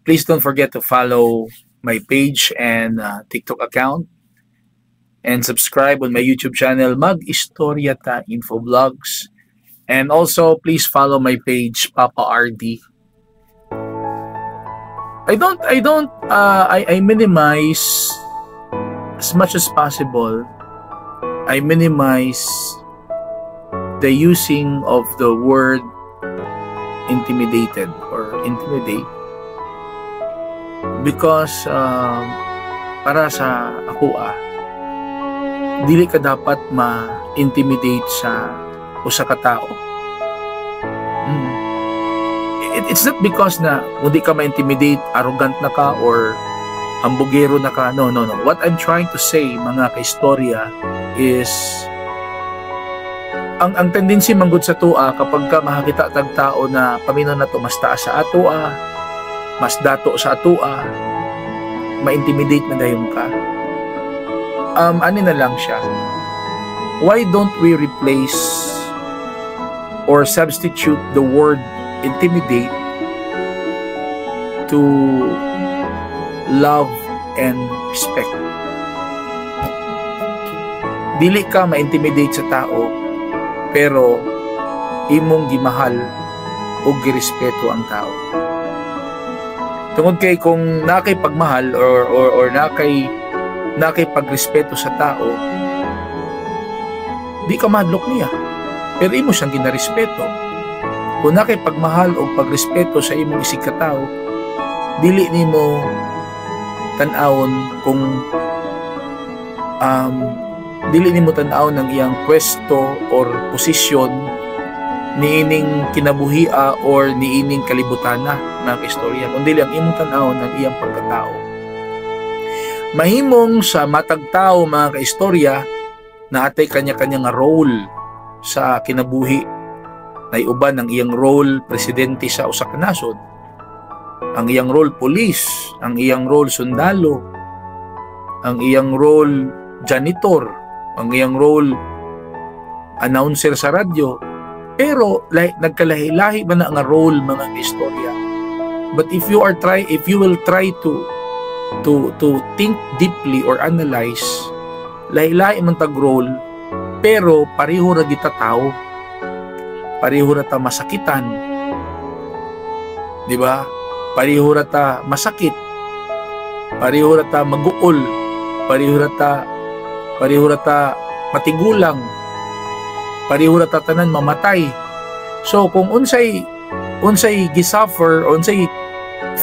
Please don't forget to follow my page and TikTok account, and subscribe on my YouTube channel, Mag-Istorya Ta Info Vlogs. And also, please follow my page, Papa RD. I minimize as much as possible. I minimize the using of the word intimidated or intimidate, because para sa ako dili ka dapat ma-intimidate sa usa ka tao. It's not because na hindi ka ma-intimidate, arrogant na ka or hambugero na ka. No. What I'm trying to say, mga kaistorya, is ang tendency manggod sa tua kapag ka makakita tag tao na paminaw na to mas taas sa atua, mas dato sa atua, ma-intimidate na dayon ka. Ano na lang siya, why don't we replace or substitute the word intimidate to love and respect? Dili ka ma-intimidate sa tao, pero imong gimahal o girespeto ang tao. Tungod kay kung nakay pagmahal or nakay pagrespeto sa tao, di ka madlok niya, pero imo siyang ginarespeto. Kung nakay pagmahal o pagrespeto sa imong isig ka tao, dili nimo tan-awon kung dili nimo tan-awon ng iyang pwesto or posisyon niining kinabuhia or niining kalibutana, mga kaistorya, kundi ang imong tan-awon ng iyang pagkatao. Mahimong sa matag tao, mga kaistorya, na atay kanya-kanya nga role sa kinabuhi. Naiuban ang iyang role presidente sa usa ka nasod, ang iyang role police, ang iyang role sundalo, ang iyang role janitor, ang iyang role announcer sa radyo. Pero nagkalahi-lahi ba na nga role, mga kaistorya? But if you will try to think deeply or analyze, lahi-lahi man tag role, pero pareho ra kita tao, pareho ra ta masakitan, di ba? Pareho ra ta masakit, pareho ra ta maguol, pareho ra ta matigulang, pareho ra ta tanan mamatay. So kung unsay gisuffer, unsay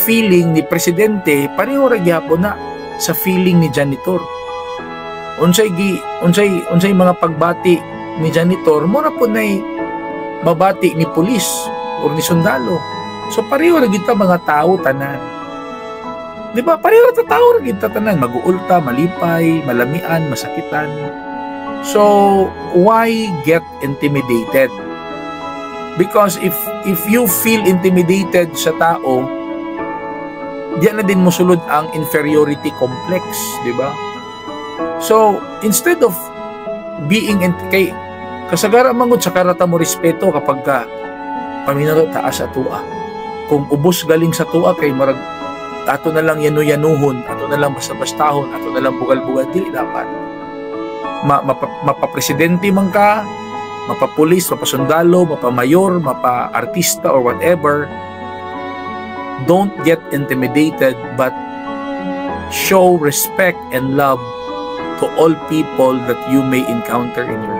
feeling ni presidente, pareho ra gyapon na sa feeling ni janitor. Unsay mga pagbati ni janitor, mo na po nay mabati ni pulis or ni sundalo. So pareho ra kita mga tao tanan. Di ba? Pareho ra ta tao ra kita tanan, maguulta, malipay, malamian, masakitan. So why get intimidated? Because if you feel intimidated sa tao, diyan na din mosulod ang inferiority complex, di ba? So instead of being kasagara mangod sa karata mo respeto kapag ka paminaro taas sa tua. Kung ubos galing sa tua kay marag ato na lang yanu-yanuhon, ato na lang basta-bastahon, ato na lang bugal-bugal, dili dapat. Mapapresidente man ka, mapapulis, mapasundalo, mapamayor, mapa-artista or whatever, don't get intimidated, but show respect and love to all people that you may encounter in your life.